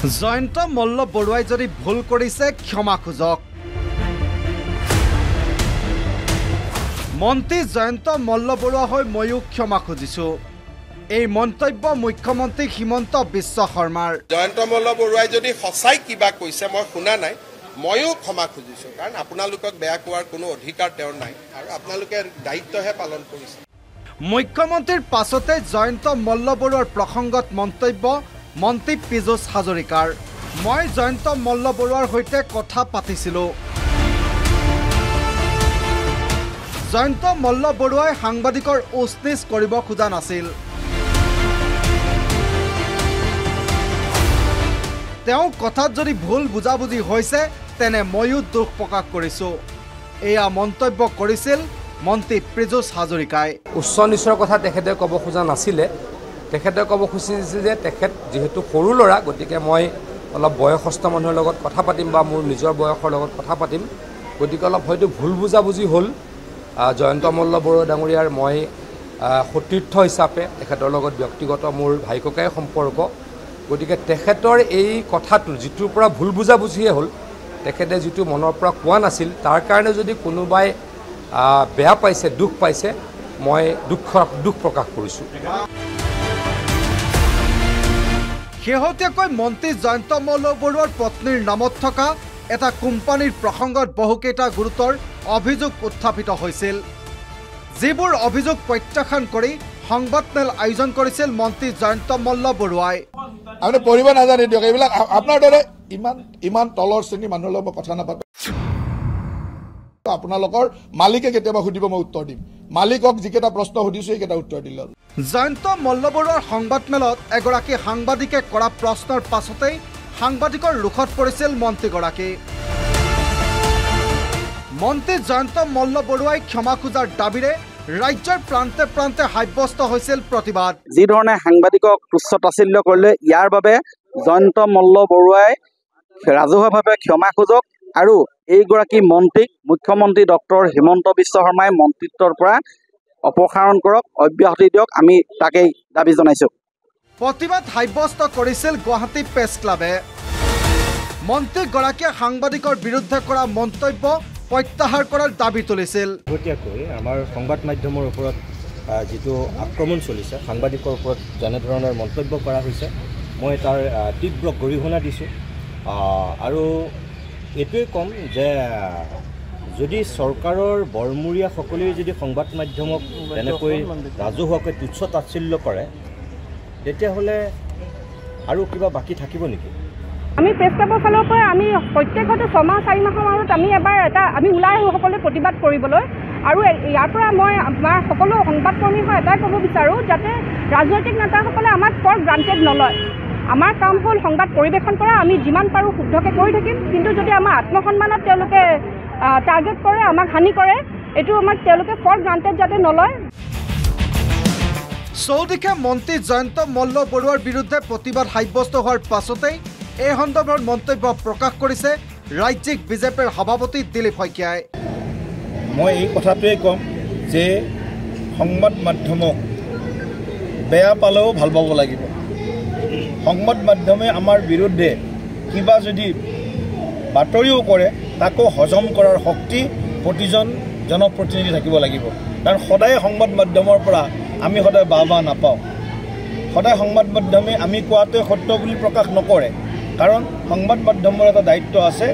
জয়ন্ত মল্ল বৰুৱাই যদি ভুল কৰিছে ক্ষমা খোজক। মন্ত্ৰী জয়ন্ত মল্ল বৰুৱা হৈ ময়ো ক্ষমা খুজিছো। এই মন্তব্য মুখ্যমন্ত্ৰী হিমন্ত বিশ্ব শৰ্মাৰ। জয়ন্ত মল্ল বৰুৱাই যদি সঁচাই কিবা কৈছে মই শুনা নাই, ময়ো ক্ষমা খুজিছো, কাৰণ আপোনালোকক বেয়া কোৱাৰ কোনো অধিকাৰ তেওঁৰ নাই আৰু আপোনালোকে দায়িত্বহে পালন কৰিছে। মুখ্যমন্ত্ৰীৰ পাছতে জয়ন্ত মল্ল বৰুৱাৰ প্ৰসংগত মন্তব্য মন্ত্ৰী পীযুষ হাজৰিকাৰ। মই জয়ন্ত মল্ল বৰুৱাৰ সৈতে কথা পাতিছিলোঁ। জয়ন্ত মল্ল বৰুৱাই সাংবাদিকৰ উচনিচ কৰিব খোজা নাছিল। তেওঁ কথাত যদি ভুল বুজাবুজি হৈছে তেনে ময়ো দুখ প্ৰকাশ কৰিছোঁ। এয়া মন্তব্য কৰিছিল মন্ত্ৰী পীযুষ হাজৰিকাই। উচ্চ নিচৰ কথা তেখেতে ক'ব খোজা নাছিলে। তেখেতে ক'ব খুজিছিল যে তেখেত যিহেতু সৰু ল'ৰা, গতিকে মই অলপ বয়সস্থ মানুহৰ লগত কথা পাতিম বা মোৰ নিজৰ বয়সৰ লগত কথা পাতিম, গতিকে অলপ হয়তো ভুল বুজাবুজি হ'ল। জয়ন্ত মল্ল বৰুৱা ডাঙৰীয়াৰ মই সতীৰ্থ হিচাপে তেখেতৰ লগত ব্যক্তিগত মোৰ ভাই ককাই সম্পৰ্ক, গতিকে তেখেতৰ এই কথাটো যিটোৰ পৰা ভুল বুজাবুজিয়ে হ'ল, তেখেতে যিটো মনৰ পৰা কোৱা নাছিল, তাৰ কাৰণে যদি কোনোবাই বেয়া পাইছে, দুখ পাইছে, মই দুখ প্ৰকাশ কৰিছোঁ। শেহতীয়াকৈ মন্ত্ৰী জয়ন্ত মল্ল বৰুৱাৰ পত্নীৰ নামত থকা এটা কোম্পানীৰ প্ৰসংগত বহুকেইটা গুৰুতৰ অভিযোগ উত্থাপিত হৈছিল। যিবোৰ অভিযোগ প্ৰত্যাখ্যান কৰি সংবাদমেল আয়োজন কৰিছিল মন্ত্ৰী জয়ন্ত মল্ল বৰুৱাই। আপুনি পঢ়িব নাজানে দিয়ক, এইবিলাক আপোনাৰ দৰে ইমান তলৰ শ্ৰেণীৰ মানুহৰ লগত মই কথা নাপাতো। আপোনালোকৰ মালিকে কেতিয়াবা সুধিব, মই উত্তৰ দিম। মালিকক যিকেইটা প্ৰশ্ন সুধিছো সেইকেইটা উত্তৰ দিলে। জয়ন্ত মল্ল বৰুৱাৰ সংবাদমেলত এগৰাকী সাংবাদিকে কৰা প্ৰশ্নৰ পাছতেই সাংবাদিকৰ ৰোষত পৰিছিল মন্ত্ৰীগৰাকী। মন্ত্ৰী জয়ন্ত মল্ল বৰুৱাই ক্ষমা খোজাৰ দাবীৰে ৰাজ্যৰ প্ৰান্তে প্ৰান্তে সাব্যস্ত হৈছিল প্ৰতিবাদ। যি ধৰণে সাংবাদিকক তুচ্ছ তাচ্ছিল্য কৰিলে, ইয়াৰ বাবে জয়ন্ত মল্ল বৰুৱাই ৰাজহুৱাভাৱে ক্ষমা খোজক আৰু এইগৰাকী মন্ত্ৰীক মুখ্যমন্ত্ৰী ডক্টৰ হিমন্ত বিশ্ব শৰ্মাই মন্ত্ৰিত্বৰ পৰা অপসাৰণ কৰক, অব্যাহতি দিয়ক, আমি তাকেই দাবী জনাইছোঁ। প্ৰতিবাদ সাব্যস্ত কৰিছিল গুৱাহাটী প্ৰেছ ক্লাবে। মন্ত্ৰীগৰাকীয়ে সাংবাদিকৰ বিৰুদ্ধে কৰা মন্তব্য প্ৰত্যাহাৰ কৰাৰ দাবী তুলিছিল। শেহতীয়াকৈ আমাৰ সংবাদ মাধ্যমৰ ওপৰত যিটো আক্ৰমণ চলিছে, সাংবাদিকৰ ওপৰত যেনেধৰণৰ মন্তব্য কৰা হৈছে, মই তাৰ তীব্ৰ গৰিহণা দিছোঁ আৰু এইটোৱে ক'ম যে যদি চৰকাৰৰ বৰমূৰীয়াসকলেই যদি সংবাদ মাধ্যমক তেনেকৈ ৰাজহুৱাকৈ তুচ্ছ তাচ্ছিল্য কৰে, তেতিয়াহ'লে আৰু কিবা বাকী থাকিব নেকি? আমি প্ৰেছ ক্লাবৰ ফালৰ পৰা আমি প্ৰত্যেক হয়তো 6 মাহ 4 মাহৰ মাজত আমি এবাৰ আমি ওলাই আহোঁ সকলোৱে প্ৰতিবাদ কৰিবলৈ। আৰু ইয়াৰ পৰা মই আমাৰ সকলো সংবাদকৰ্মী হয় এটাই ক'ব বিচাৰোঁ, যাতে ৰাজনৈতিক নেতাসকলে আমাক ফৰ গ্ৰাণ্টেড নলয়। আমাৰ কাম হ'ল সংবাদ পৰিৱেশন কৰা, আমি যিমান পাৰোঁ শুদ্ধকৈ কৰি থাকিম, কিন্তু যদি আমাৰ আত্মসন্মানত তেওঁলোকে টাৰ্গেট কৰে, আমাক হানি কৰে, এইটো আমাক তেওঁলোকে ফৰ গ্ৰাণ্টেড যাতে নলয়। চৌদিশে মন্ত্ৰী জয়ন্ত মল্ল বৰুৱাৰ বিৰুদ্ধে প্ৰতিবাদ সাব্যস্ত হোৱাৰ পাছতেই এই সন্দৰ্ভত মন্তব্য প্ৰকাশ কৰিছে ৰাজ্যিক বিজেপিৰ সভাপতি দিলীপ শইকীয়াই। মই এই কথাটোৱে ক'ম যে সংবাদ মাধ্যমক বেয়া পালেও ভাল পাব লাগিব। সংবাদ মাধ্যমে আমাৰ বিৰুদ্ধে কিবা যদি বাতৰিও কৰে, তাকো হজম কৰাৰ শক্তি প্ৰতিজন জনপ্ৰতিনিধি থাকিব লাগিব। কাৰণ সদায় সংবাদ মাধ্যমৰ পৰা আমি সদায় বাহ নাপাওঁ। সদায় সংবাদ মাধ্যমে আমি কোৱাটোৱে সত্য বুলি প্ৰকাশ নকৰে, কাৰণ সংবাদ মাধ্যমৰ এটা দায়িত্ব আছে,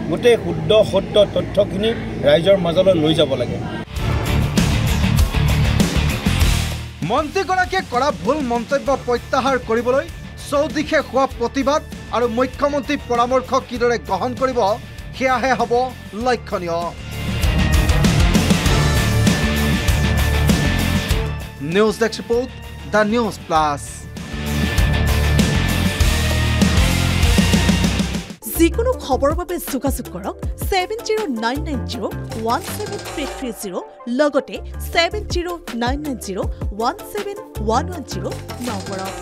গোটেই শুদ্ধ সত্য তথ্যখিনি ৰাইজৰ মাজলৈ লৈ যাব লাগে। মন্ত্ৰীগৰাকীয়ে কৰা ভুল মন্তব্য প্ৰত্যাহাৰ কৰিবলৈ চৌদিশে হোৱা প্ৰতিবাদ আৰু মুখ্যমন্ত্ৰীৰ পৰামৰ্শ কিদৰে গ্ৰহণ কৰিব, সেয়াহে হ'ব লক্ষণীয়। News desk report, the news plus. যিকোনো খবৰৰ বাবে যোগাযোগ কৰক 7099017330 লগতে 7099017110 নম্বৰত।